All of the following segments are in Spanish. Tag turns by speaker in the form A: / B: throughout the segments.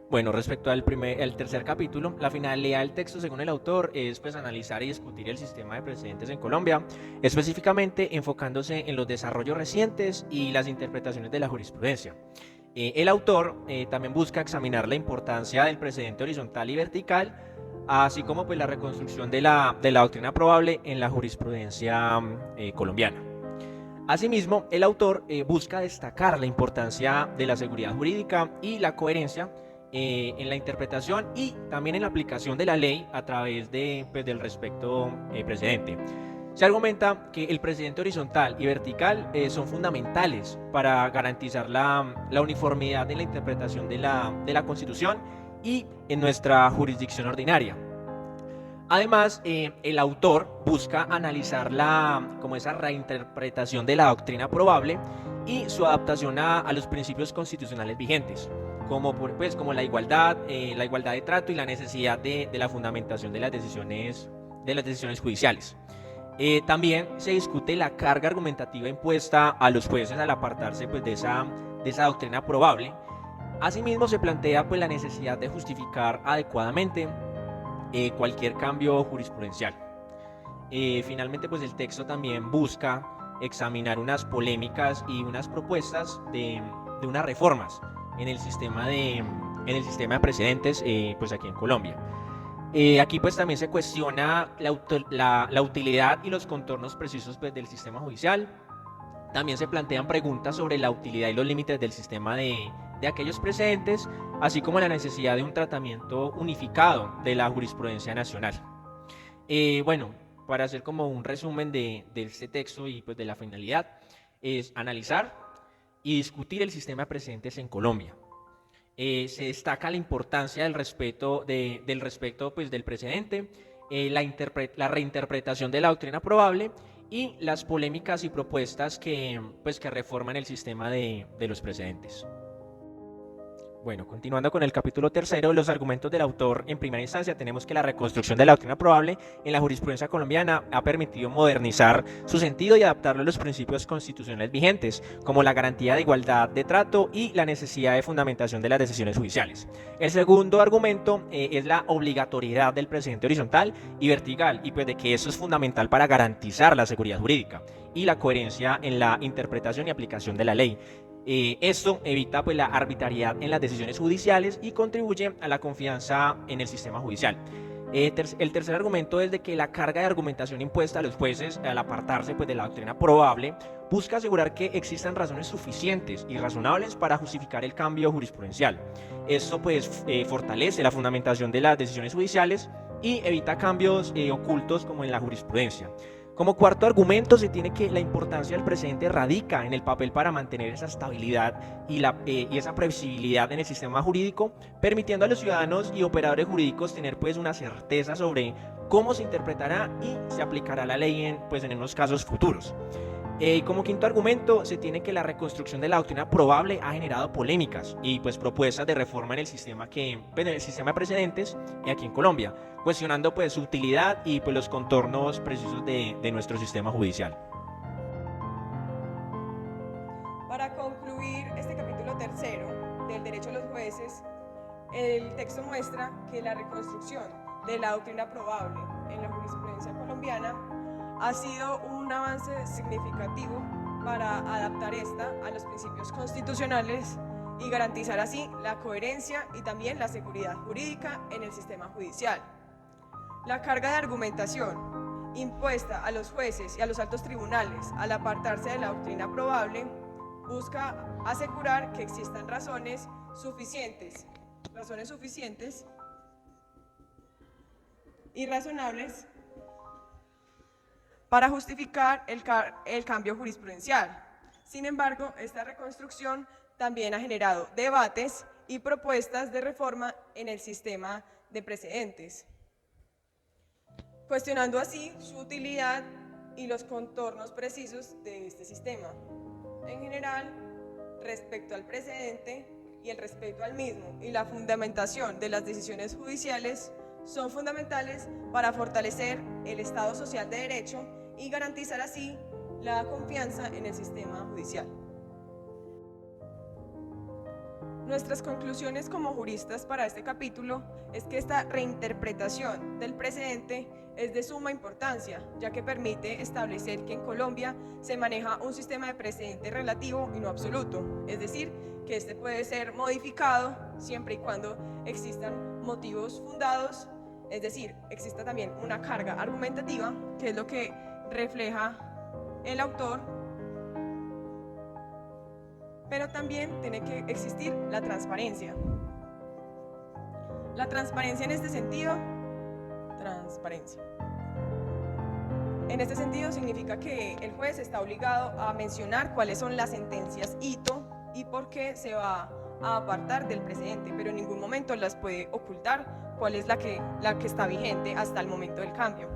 A: Bueno, respecto al tercer capítulo, la finalidad del texto, según el autor, es pues analizar y discutir el sistema de precedentes en Colombia, específicamente enfocándose en los desarrollos recientes y las interpretaciones de la jurisprudencia. El autor también busca examinar la importancia del precedente horizontal y vertical, así como pues la reconstrucción de la doctrina probable en la jurisprudencia colombiana. Asimismo, el autor busca destacar la importancia de la seguridad jurídica y la coherencia en la interpretación y también en la aplicación de la ley a través pues, del respecto precedente. Se argumenta que el precedente horizontal y vertical son fundamentales para garantizar la uniformidad en la interpretación de la Constitución y en nuestra jurisdicción ordinaria. Además, el autor busca analizar como esa reinterpretación de la doctrina probable y su adaptación a los principios constitucionales vigentes, como la igualdad de trato y la necesidad de la fundamentación de las decisiones judiciales. También se discute la carga argumentativa impuesta a los jueces al apartarse pues, de esa doctrina probable. Asimismo, se plantea pues, la necesidad de justificar adecuadamente cualquier cambio jurisprudencial. Finalmente, pues el texto también busca examinar unas polémicas y unas propuestas de unas reformas en el sistema de precedentes, pues aquí en Colombia. Aquí pues también se cuestiona la utilidad y los contornos precisos pues, del sistema judicial. También se plantean preguntas sobre la utilidad y los límites del sistema de aquellos precedentes, así como la necesidad de un tratamiento unificado de la jurisprudencia nacional. Bueno, para hacer como un resumen de este texto y pues de la finalidad, es analizar y discutir el sistema de precedentes en Colombia. Se destaca la importancia del respeto pues, del precedente, la reinterpretación de la doctrina probable y las polémicas y propuestas que reforman el sistema de los precedentes. Bueno, continuando con el capítulo tercero, los argumentos del autor. En primera instancia tenemos que la reconstrucción de la doctrina probable en la jurisprudencia colombiana ha permitido modernizar su sentido y adaptarlo a los principios constitucionales vigentes, como la garantía de igualdad de trato y la necesidad de fundamentación de las decisiones judiciales. El segundo argumento es la obligatoriedad del precedente horizontal y vertical, y pues de que eso es fundamental para garantizar la seguridad jurídica y la coherencia en la interpretación y aplicación de la ley. Esto evita pues, la arbitrariedad en las decisiones judiciales y contribuye a la confianza en el sistema judicial. El tercer argumento es de que la carga de argumentación impuesta a los jueces al apartarse pues, de la doctrina probable busca asegurar que existan razones suficientes y razonables para justificar el cambio jurisprudencial. Esto pues, fortalece la fundamentación de las decisiones judiciales y evita cambios ocultos como en la jurisprudencia. Como cuarto argumento, se tiene que la importancia del precedente radica en el papel para mantener esa estabilidad y esa previsibilidad en el sistema jurídico, permitiendo a los ciudadanos y operadores jurídicos tener pues una certeza sobre cómo se interpretará y se aplicará la ley en unos casos futuros. Como quinto argumento, se tiene que la reconstrucción de la doctrina probable ha generado polémicas y pues propuestas de reforma en el sistema de precedentes aquí en Colombia, cuestionando pues su utilidad y pues los contornos precisos de nuestro sistema judicial.
B: Para concluir este capítulo tercero del derecho a los jueces, el texto muestra que la reconstrucción de la doctrina probable en la jurisprudencia colombiana ha sido un avance significativo para adaptar esta a los principios constitucionales y garantizar así la coherencia y también la seguridad jurídica en el sistema judicial. La carga de argumentación impuesta a los jueces y a los altos tribunales al apartarse de la doctrina probable busca asegurar que existan razones suficientes y razonables para justificar el cambio jurisprudencial. Sin embargo, esta reconstrucción también ha generado debates y propuestas de reforma en el sistema de precedentes, cuestionando así su utilidad y los contornos precisos de este sistema. En general, respecto al precedente y el respeto al mismo y la fundamentación de las decisiones judiciales son fundamentales para fortalecer el Estado social de derecho y garantizar así la confianza en el sistema judicial. Nuestras conclusiones como juristas para este capítulo es que esta reinterpretación del precedente es de suma importancia, ya que permite establecer que en Colombia se maneja un sistema de precedente relativo y no absoluto, es decir, que este puede ser modificado siempre y cuando existan motivos fundados, es decir, exista también una carga argumentativa, que es lo que refleja el autor, pero también tiene que existir la transparencia. La transparencia en este sentido, En este sentido significa que el juez está obligado a mencionar cuáles son las sentencias hito y por qué se va a apartar del precedente, pero en ningún momento las puede ocultar cuál es la que está vigente hasta el momento del cambio.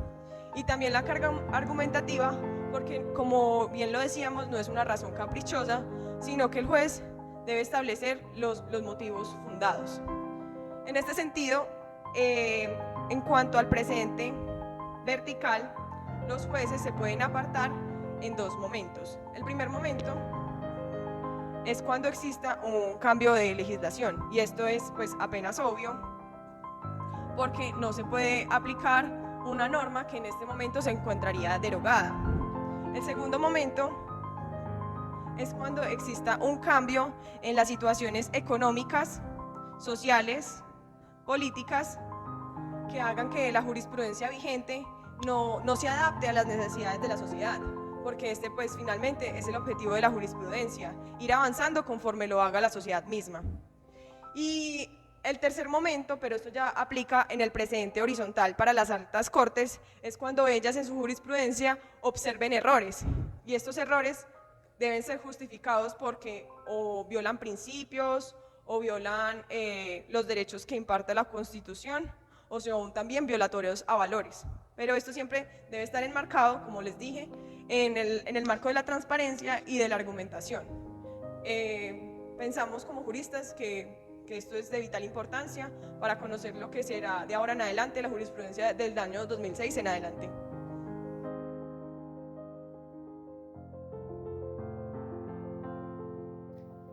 B: Y también la carga argumentativa, porque como bien lo decíamos, no es una razón caprichosa, sino que el juez debe establecer los motivos fundados. En este sentido, en cuanto al precedente vertical, los jueces se pueden apartar en dos momentos. El primer momento es cuando exista un cambio de legislación, y esto es pues apenas obvio, porque no se puede aplicar una norma que en este momento se encontraría derogada. El segundo momento es cuando exista un cambio en las situaciones económicas, sociales, políticas, que hagan que la jurisprudencia vigente no se adapte a las necesidades de la sociedad, porque este pues finalmente es el objetivo de la jurisprudencia, ir avanzando conforme lo haga la sociedad misma. Y el tercer momento, pero esto ya aplica en el precedente horizontal para las altas cortes, es cuando ellas en su jurisprudencia observen errores, y estos errores deben ser justificados porque o violan principios o violan los derechos que imparte la Constitución, o son también violatorios a valores. Pero esto siempre debe estar enmarcado, como les dije, en el marco de la transparencia y de la argumentación. Pensamos como juristas que esto es de vital importancia para conocer lo que será de ahora en adelante la jurisprudencia del año 2006 en adelante.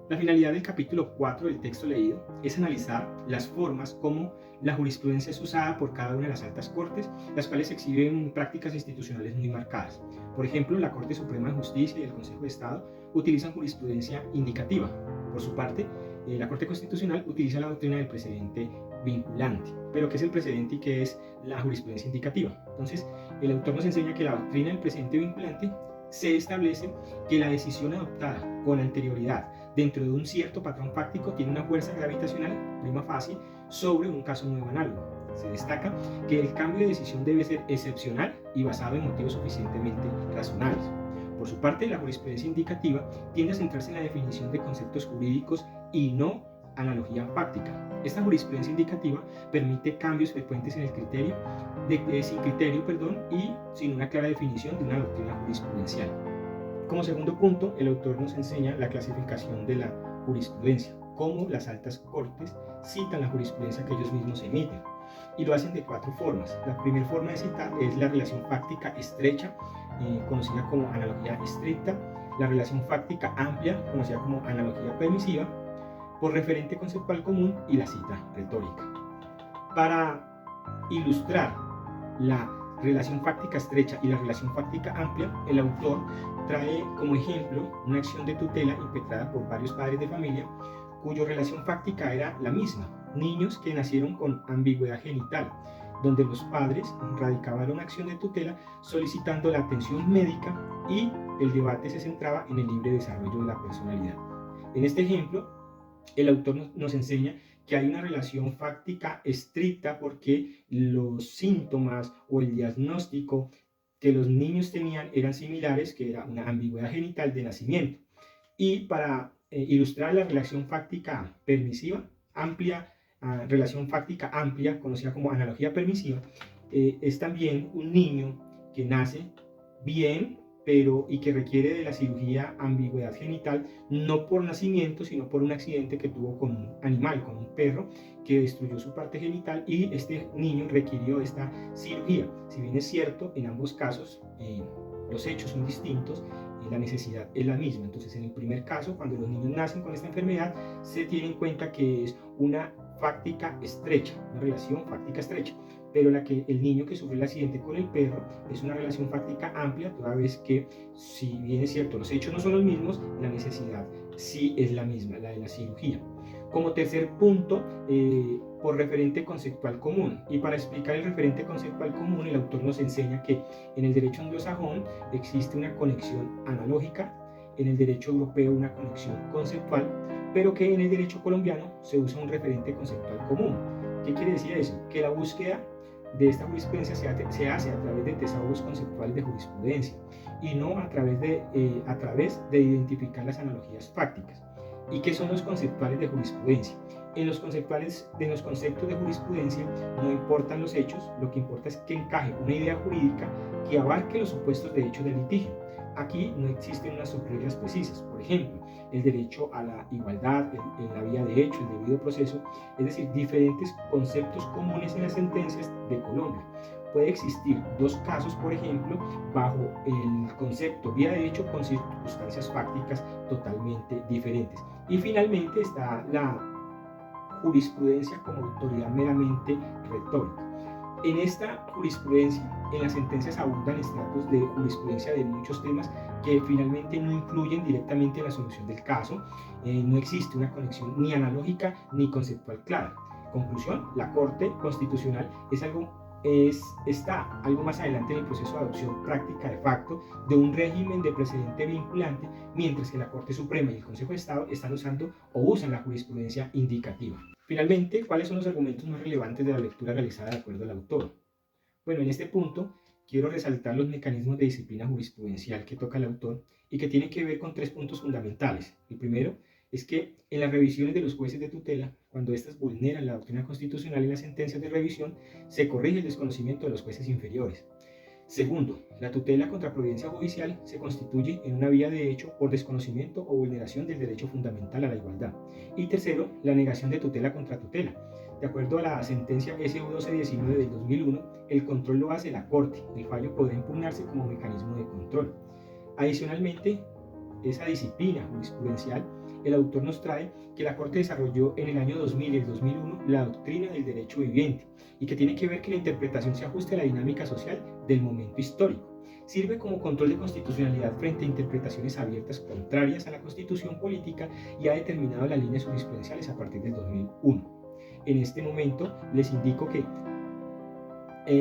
C: La finalidad del capítulo 4 del texto leído es analizar las formas como la jurisprudencia es usada por cada una de las altas cortes, las cuales exhiben prácticas institucionales muy marcadas. Por ejemplo, la Corte Suprema de Justicia y el Consejo de Estado utilizan jurisprudencia indicativa. Por su parte, la Corte Constitucional utiliza la doctrina del precedente vinculante. Pero ¿qué es el precedente y qué es la jurisprudencia indicativa? Entonces, el autor nos enseña que la doctrina del precedente vinculante se establece que la decisión adoptada con anterioridad dentro de un cierto patrón fáctico tiene una fuerza gravitacional prima facie sobre un caso nuevo análogo. Se destaca que el cambio de decisión debe ser excepcional y basado en motivos suficientemente razonables. Por su parte, la jurisprudencia indicativa tiende a centrarse en la definición de conceptos jurídicos y no analogía fáctica. Esta jurisprudencia indicativa permite cambios frecuentes en el criterio, sin criterio y sin una clara definición de una doctrina jurisprudencial. Como segundo punto, el autor nos enseña la clasificación de la jurisprudencia, cómo las altas cortes citan la jurisprudencia que ellos mismos emiten, y lo hacen de cuatro formas. La primera forma de citar es la relación fáctica estrecha, conocida como analogía estricta, la relación fáctica amplia, conocida como analogía permisiva, por referente conceptual común, y la cita retórica. Para ilustrar la relación fáctica estrecha y la relación fáctica amplia, el autor trae como ejemplo una acción de tutela impetrada por varios padres de familia cuya relación fáctica era la misma, niños que nacieron con ambigüedad genital, donde los padres radicaban una acción de tutela solicitando la atención médica y el debate se centraba en el libre desarrollo de la personalidad. En este ejemplo, el autor nos enseña que hay una relación fáctica estricta porque los síntomas o el diagnóstico que los niños tenían eran similares, que era una ambigüedad genital de nacimiento. Y para ilustrar la relación fáctica permisiva, relación fáctica amplia, conocida como analogía permisiva, es también un niño que nace bien, y que requiere de la cirugía ambigüedad genital, no por nacimiento, sino por un accidente que tuvo con un animal, con un perro, que destruyó su parte genital, y este niño requirió esta cirugía. Si bien es cierto, en ambos casos los hechos son distintos, la necesidad es la misma. Entonces, en el primer caso, cuando los niños nacen con esta enfermedad, se tiene en cuenta que es una fáctica estrecha, una relación fáctica estrecha, pero el niño que sufre el accidente con el perro es una relación fáctica amplia, toda vez que, si bien es cierto, los hechos no son los mismos, la necesidad sí es la misma, la de la cirugía. Como tercer punto, por referente conceptual común. Y para explicar el referente conceptual común, el autor nos enseña que en el derecho anglosajón existe una conexión analógica, en el derecho europeo una conexión conceptual, pero que en el derecho colombiano se usa un referente conceptual común. ¿Qué quiere decir eso? Que la búsqueda de esta jurisprudencia se hace a través de tesauros conceptuales de jurisprudencia y no a través de identificar las analogías fácticas. ¿Y qué son los conceptuales de jurisprudencia? En los conceptos de jurisprudencia no importan los hechos, lo que importa es que encaje una idea jurídica que abarque los supuestos de hechos del litigio. Aquí no existen unas subreglas precisas, por ejemplo, el derecho a la igualdad, en la vía de hecho, el debido proceso, es decir, diferentes conceptos comunes en las sentencias de Colombia. Puede existir dos casos, por ejemplo, bajo el concepto vía de hecho con circunstancias fácticas totalmente diferentes. Y finalmente está la jurisprudencia como autoridad meramente retórica. En esta jurisprudencia, en las sentencias abundan estratos de jurisprudencia de muchos temas que finalmente no influyen directamente en la solución del caso. No existe una conexión ni analógica ni conceptual clara. Conclusión, la Corte Constitucional está algo más adelante en el proceso de adopción práctica de facto de un régimen de precedente vinculante, mientras que la Corte Suprema y el Consejo de Estado están usando o usan la jurisprudencia indicativa. Finalmente, ¿cuáles son los argumentos más relevantes de la lectura realizada de acuerdo al autor? Bueno, en este punto quiero resaltar los mecanismos de disciplina jurisprudencial que toca el autor y que tienen que ver con tres puntos fundamentales. El primero es que en las revisiones de los jueces de tutela, cuando éstas vulneran la doctrina constitucional en las sentencias de revisión, se corrige el desconocimiento de los jueces inferiores. Segundo, la tutela contra providencia judicial se constituye en una vía de hecho por desconocimiento o vulneración del derecho fundamental a la igualdad. Y tercero, la negación de tutela contra tutela. De acuerdo a la sentencia SU 1219 del 2001, el control lo hace la Corte. El fallo podrá impugnarse como mecanismo de control. Adicionalmente, esa disciplina jurisprudencial, el autor nos trae que la Corte desarrolló en el año 2000 y el 2001 la doctrina del derecho viviente y que tiene que ver que la interpretación se ajuste a la dinámica social del momento histórico. Sirve como control de constitucionalidad frente a interpretaciones abiertas contrarias a la Constitución política y ha determinado las líneas jurisprudenciales a partir del 2001. En este momento les indico que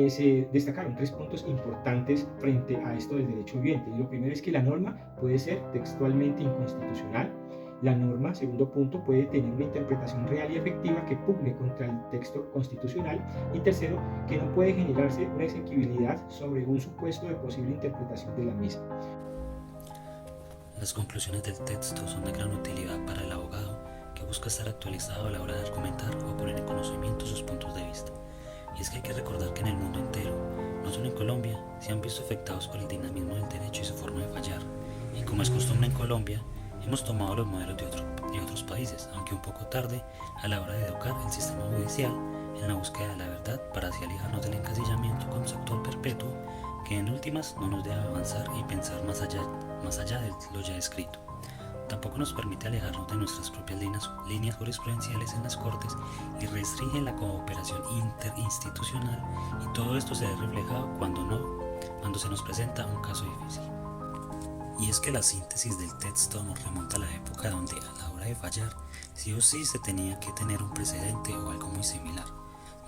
C: se destacaron tres puntos importantes frente a esto del derecho viviente. Y lo primero es que la norma puede ser textualmente inconstitucional. La norma, segundo punto, puede tener una interpretación real y efectiva que pugne contra el texto constitucional. Y tercero, que no puede generarse una exequibilidad sobre un supuesto de posible interpretación de la misma.
D: Las conclusiones del texto son de gran utilidad para el abogado que busca estar actualizado a la hora de argumentar o poner en conocimiento sus puntos de vista. Y es que hay que recordar que en el mundo entero, no solo en Colombia, se han visto afectados por el dinamismo del derecho y su forma de fallar. Y como es costumbre en Colombia, hemos tomado los modelos de otros países, aunque un poco tarde a la hora de educar el sistema judicial en la búsqueda de la verdad para así alejarnos del encasillamiento conceptual perpetuo que en últimas no nos deja avanzar y pensar más allá de lo ya escrito. Tampoco nos permite alejarnos de nuestras propias líneas jurisprudenciales en las Cortes y restringe la cooperación interinstitucional, y todo esto se ve reflejado cuando se nos presenta un caso difícil. Y es que la síntesis del texto nos remonta a la época donde a la hora de fallar sí o sí se tenía que tener un precedente o algo muy similar.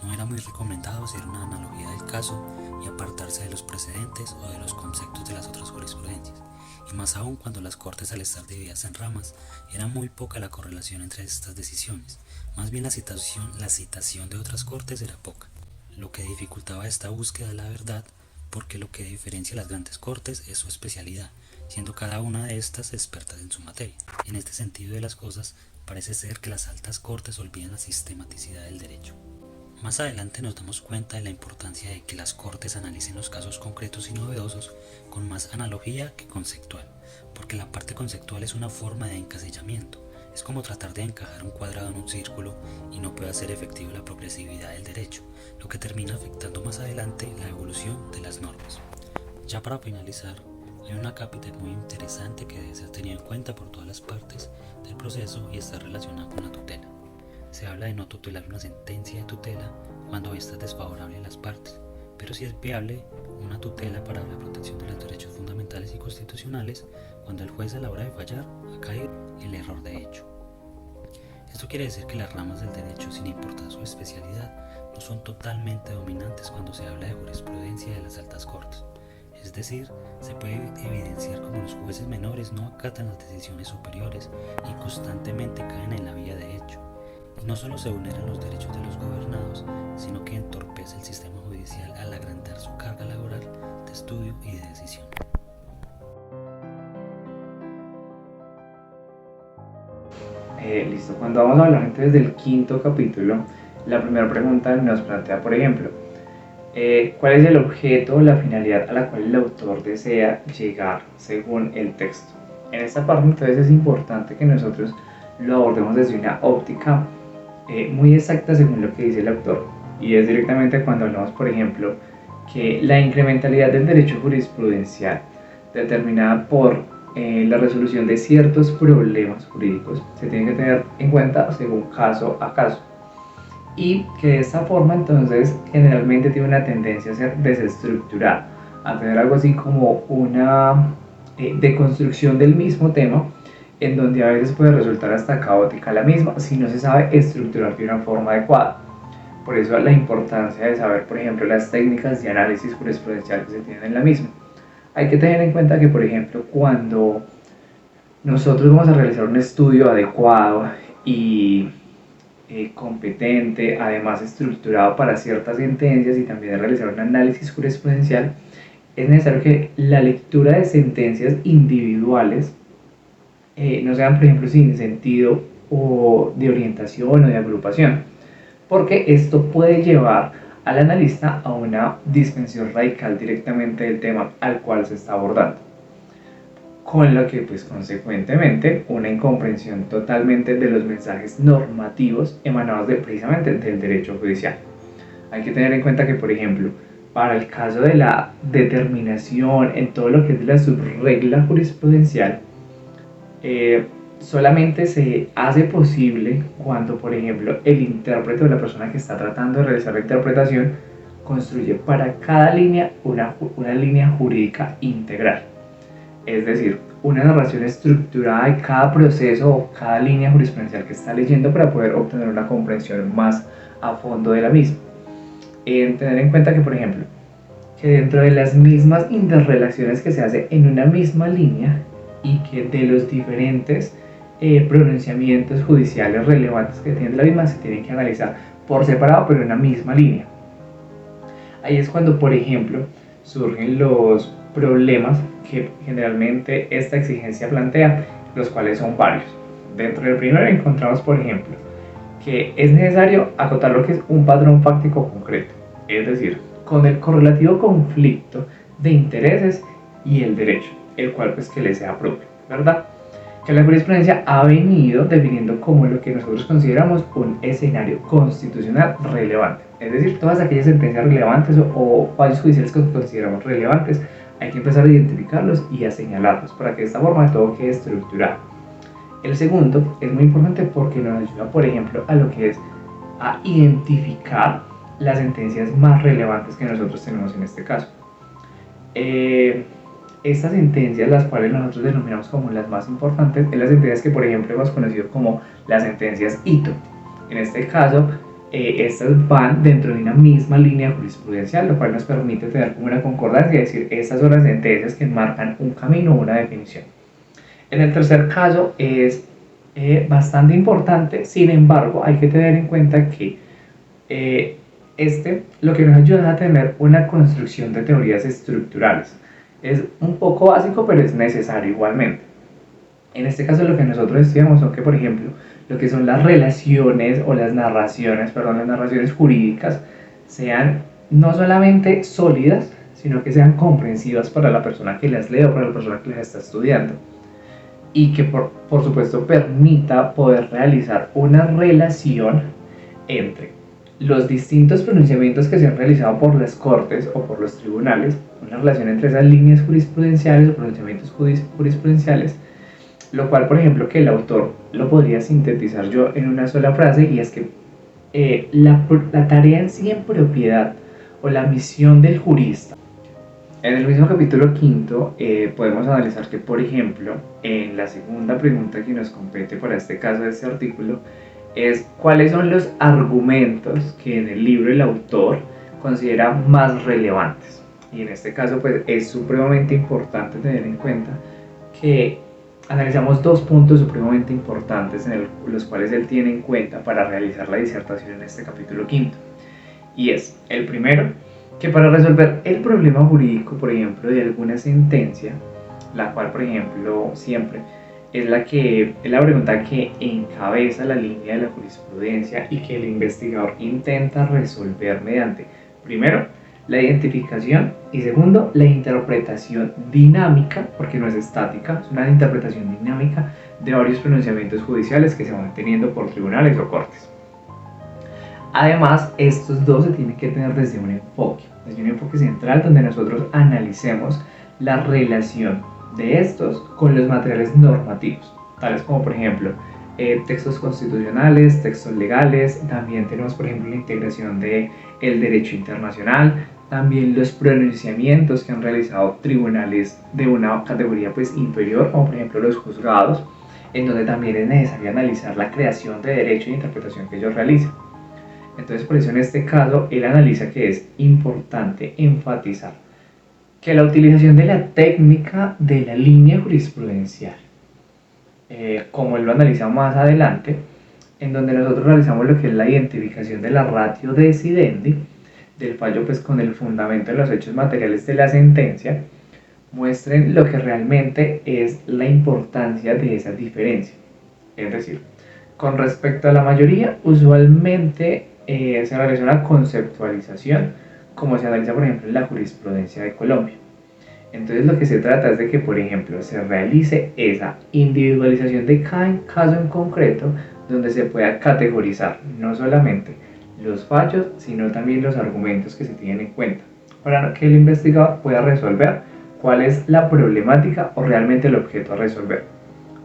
D: No era muy recomendado hacer una analogía del caso y apartarse de los precedentes o de los conceptos de las otras jurisprudencias. Y más aún cuando las cortes, al estar divididas en ramas, era muy poca la correlación entre estas decisiones. Más bien la citación de otras cortes era poca, lo que dificultaba esta búsqueda de la verdad, porque lo que diferencia a las grandes cortes es su especialidad, siendo cada una de estas expertas en su materia. En este sentido de las cosas, parece ser que las altas cortes olvidan la sistematicidad del derecho. Más adelante nos damos cuenta de la importancia de que las cortes analicen los casos concretos y novedosos con más analogía que conceptual, porque la parte conceptual es una forma de encasillamiento. Es como tratar de encajar un cuadrado en un círculo y no puede hacer efectiva la progresividad del derecho, lo que termina afectando más adelante la evolución de las normas. Ya para finalizar, Hay una capita muy interesante que debe ser tenida en cuenta por todas las partes del proceso y está relacionada con la tutela. Se habla de no tutelar una sentencia de tutela cuando ésta es desfavorable a las partes, pero sí es viable una tutela para la protección de los derechos fundamentales y constitucionales cuando el juez a la hora de fallar ha caído en el error de hecho. Esto quiere decir que las ramas del derecho, sin importar su especialidad, no son totalmente dominantes cuando se habla de jurisprudencia de las altas cortes. Es decir, se puede evidenciar como los jueces menores no acatan las decisiones superiores y constantemente caen en la vía de hecho. Y no solo se vulneran los derechos de los gobernados, sino que entorpece el sistema judicial al agrandar su carga laboral de estudio y de decisión.
E: Listo, cuando vamos a hablar entonces del quinto capítulo, la primera pregunta nos plantea, por ejemplo, ¿cuál es el objeto o la finalidad a la cual el autor desea llegar según el texto? En esta parte entonces es importante que nosotros lo abordemos desde una óptica muy exacta según lo que dice el autor, y es directamente cuando hablamos, por ejemplo, que la incrementalidad del derecho jurisprudencial determinada por la resolución de ciertos problemas jurídicos se tiene que tener en cuenta según caso a caso, y que de esta forma entonces generalmente tiene una tendencia a ser desestructurada, a tener algo así como una deconstrucción del mismo tema, en donde a veces puede resultar hasta caótica la misma si no se sabe estructurar de una forma adecuada. Por eso la importancia de saber, por ejemplo, las técnicas de análisis jurisprudencial que se tienen en la misma. Hay que tener en cuenta que, por ejemplo, cuando nosotros vamos a realizar un estudio adecuado y competente, además estructurado para ciertas sentencias, y también realizar un análisis jurisprudencial, es necesario que la lectura de sentencias individuales no sean, por ejemplo, sin sentido o de orientación o de agrupación, porque esto puede llevar al analista a una dispensión radical directamente del tema al cual se está abordando, con lo que pues consecuentemente una incomprensión totalmente de los mensajes normativos emanados precisamente del derecho judicial. Hay que tener en cuenta que, por ejemplo, para el caso de la determinación en todo lo que es la subregla jurisprudencial, solamente se hace posible cuando, por ejemplo, el intérprete o la persona que está tratando de realizar la interpretación construye para cada línea una línea jurídica integral. Es decir, una narración estructurada de cada proceso o cada línea jurisprudencial que está leyendo para poder obtener una comprensión más a fondo de la misma. Tener en cuenta que, por ejemplo, que dentro de las mismas interrelaciones que se hace en una misma línea y que de los diferentes pronunciamientos judiciales relevantes que tiene la misma se tienen que analizar por separado pero en una misma línea. Ahí es cuando, por ejemplo, surgen los problemas que generalmente esta exigencia plantea, los cuales son varios. Dentro del primero encontramos, por ejemplo, que es necesario acotar lo que es un patrón fáctico concreto, es decir, con el correlativo conflicto de intereses y el derecho, el cual pues que le sea propio, ¿verdad? Que la jurisprudencia ha venido definiendo como lo que nosotros consideramos un escenario constitucional relevante, es decir, todas aquellas sentencias relevantes o fallos judiciales que consideramos relevantes, hay que empezar a identificarlos y a señalarlos para que de esta forma todo quede estructurado. El segundo es muy importante porque nos ayuda, por ejemplo, a lo que es a identificar las sentencias más relevantes que nosotros tenemos en este caso. Estas sentencias, las cuales nosotros denominamos como las más importantes, es las sentencias que, por ejemplo, hemos conocido como las sentencias hito. En este caso, estas van dentro de una misma línea jurisprudencial, lo cual nos permite tener como una concordancia, es decir, estas son las sentencias que marcan un camino o una definición. En el tercer caso es bastante importante, sin embargo, hay que tener en cuenta que lo que nos ayuda es a tener una construcción de teorías estructurales. Es un poco básico, pero es necesario igualmente. En este caso lo que nosotros estudiamos son que, por ejemplo, lo que son las relaciones o las narraciones jurídicas sean no solamente sólidas, sino que sean comprensivas para la persona que las lee o para la persona que las está estudiando. Y que por supuesto permita poder realizar una relación entre los distintos pronunciamientos que se han realizado por las cortes o por los tribunales una relación entre esas líneas jurisprudenciales o pronunciamientos jurisprudenciales, lo cual, por ejemplo, que el autor lo podría sintetizar yo en una sola frase, y es que la tarea en sí en propiedad o la misión del jurista. En el mismo capítulo quinto podemos analizar que, por ejemplo, en la segunda pregunta que nos compete para este caso de este artículo es cuáles son los argumentos que en el libro el autor considera más relevantes. Y en este caso pues es supremamente importante tener en cuenta que analizamos dos puntos supremamente importantes los cuales él tiene en cuenta para realizar la disertación en este capítulo quinto. Y es el primero, que para resolver el problema jurídico, por ejemplo, de alguna sentencia, la cual, por ejemplo, siempre es la pregunta que encabeza la línea de la jurisprudencia y que el investigador intenta resolver mediante, primero, la identificación y segundo, la interpretación dinámica, porque no es estática, es una interpretación dinámica de varios pronunciamientos judiciales que se van teniendo por tribunales o cortes. Además, estos dos se tienen que tener desde un enfoque central donde nosotros analicemos la relación de estos con los materiales normativos, tales como por ejemplo textos constitucionales, textos legales. También tenemos por ejemplo la integración del derecho internacional, también los pronunciamientos que han realizado tribunales de una categoría pues inferior, como por ejemplo los juzgados, en donde también es necesario analizar la creación de derecho e interpretación que ellos realizan. Entonces, por eso en este caso él analiza que es importante enfatizar que la utilización de la técnica de la línea jurisprudencial, como él lo analiza más adelante, en donde nosotros realizamos lo que es la identificación de la ratio decidendi, del fallo pues con el fundamento en los hechos materiales de la sentencia, muestren lo que realmente es la importancia de esa diferencia. Es decir, con respecto a la mayoría, usualmente se realiza una conceptualización, como se analiza por ejemplo en la jurisprudencia de Colombia. Entonces lo que se trata es de que, por ejemplo, se realice esa individualización de cada caso en concreto, donde se pueda categorizar no solamente los fallos, sino también los argumentos que se tienen en cuenta, para que el investigador pueda resolver cuál es la problemática o realmente el objeto a resolver.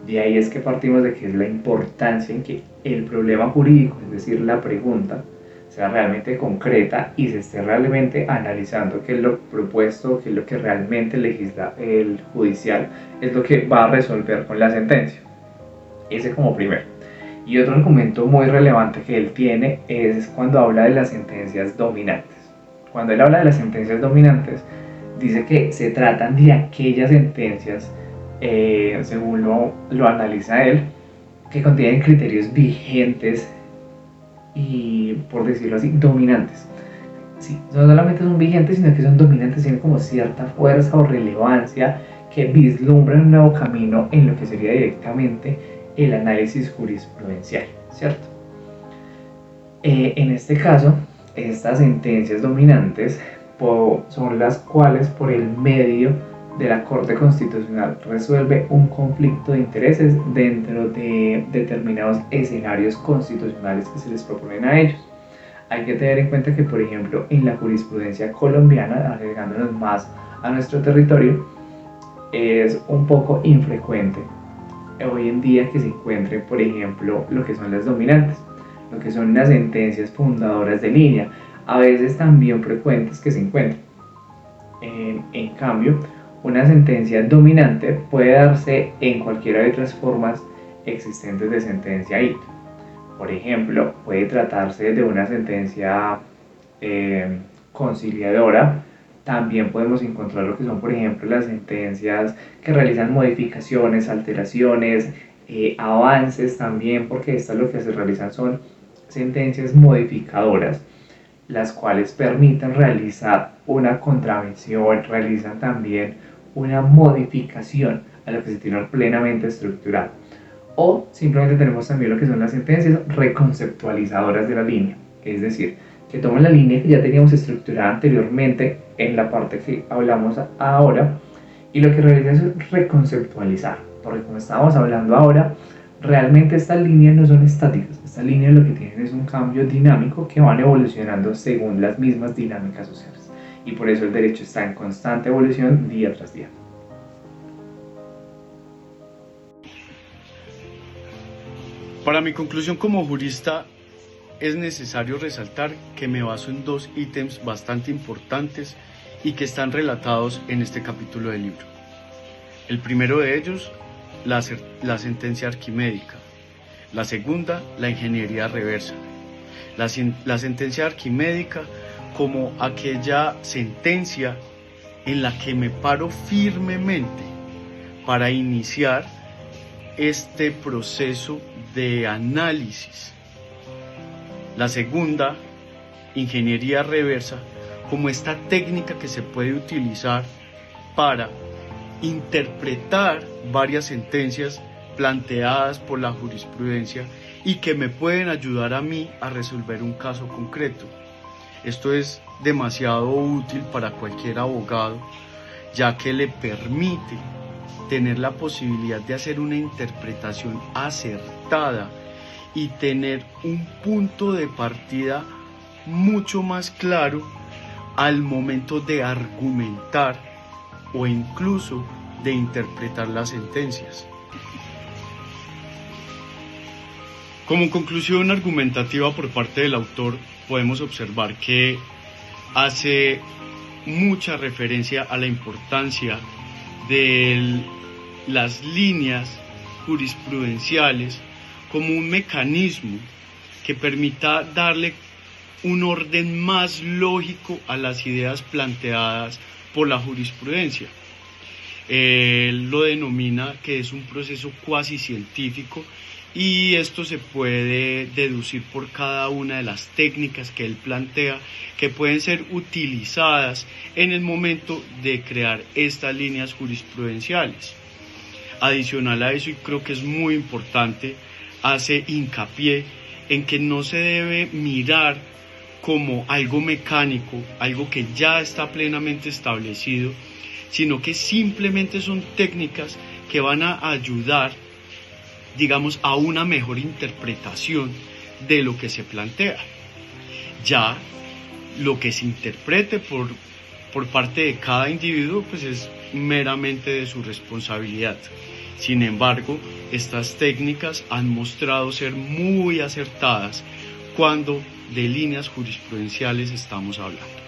E: De ahí es que partimos de que es la importancia en que el problema jurídico, es decir, la pregunta, sea realmente concreta y se esté realmente analizando qué es lo propuesto, qué es lo que realmente legisla el judicial, es lo que va a resolver con la sentencia. Ese como primero. Y otro argumento muy relevante que él tiene es cuando habla de las sentencias dominantes. Cuando él habla de las sentencias dominantes, dice que se tratan de aquellas sentencias, según lo analiza él, que contienen criterios vigentes y, por decirlo así, dominantes. Sí, no solamente son vigentes, sino que son dominantes, tienen como cierta fuerza o relevancia que vislumbran un nuevo camino en lo que sería directamente el análisis jurisprudencial, ¿cierto? En este caso, estas sentencias dominantes son las cuales por el medio de la Corte Constitucional resuelve un conflicto de intereses dentro de determinados escenarios constitucionales que se les proponen a ellos. Hay que tener en cuenta que, por ejemplo, en la jurisprudencia colombiana, agregándonos más a nuestro territorio, es un poco infrecuente hoy en día que se encuentren, por ejemplo, lo que son las dominantes, lo que son las sentencias fundadoras de línea, a veces también frecuentes que se encuentren. En cambio, una sentencia dominante puede darse en cualquiera de otras formas existentes de sentencia IT. Por ejemplo, puede tratarse de una sentencia conciliadora. También podemos encontrar lo que son, por ejemplo, las sentencias que realizan modificaciones, alteraciones, avances también, porque estas lo que se realizan son sentencias modificadoras, las cuales permiten realizar una contravención, realizan también una modificación a lo que se tiene plenamente estructurado. O simplemente tenemos también lo que son las sentencias reconceptualizadoras de la línea, es decir, que toman la línea que ya teníamos estructurada anteriormente en la parte que hablamos ahora y lo que realizan es reconceptualizar, porque como estábamos hablando ahora, realmente estas líneas no son estáticas, estas líneas lo que tienen es un cambio dinámico que van evolucionando según las mismas dinámicas sociales. y por eso el derecho está en constante evolución día tras día.
F: Para mi conclusión como jurista, es necesario resaltar que me baso en dos ítems bastante importantes y que están relatados en este capítulo del libro. El primero de ellos, la sentencia arquimédica. La segunda, la ingeniería reversa. La sentencia arquimédica como aquella sentencia en la que me paro firmemente para iniciar este proceso de análisis. La segunda, ingeniería reversa, como esta técnica que se puede utilizar para interpretar varias sentencias planteadas por la jurisprudencia y que me pueden ayudar a mí a resolver un caso concreto. Esto es demasiado útil para cualquier abogado, ya que le permite tener la posibilidad de hacer una interpretación acertada y tener un punto de partida mucho más claro al momento de argumentar o incluso de interpretar las sentencias. Como conclusión argumentativa por parte del autor, podemos observar que hace mucha referencia a la importancia de las líneas jurisprudenciales como un mecanismo que permita darle un orden más lógico a las ideas planteadas por la jurisprudencia. Él lo denomina que es un proceso cuasi científico y esto se puede deducir por cada una de las técnicas que él plantea que pueden ser utilizadas en el momento de crear estas líneas jurisprudenciales. Adicional a eso, y creo que es muy importante, hace hincapié en que no se debe mirar como algo mecánico, algo que ya está plenamente establecido, sino que simplemente son técnicas que van a ayudar, digamos, a una mejor interpretación de lo que se plantea. Ya lo que se interprete por parte de cada individuo, pues es meramente de su responsabilidad. Sin embargo, estas técnicas han mostrado ser muy acertadas cuando de líneas jurisprudenciales estamos hablando.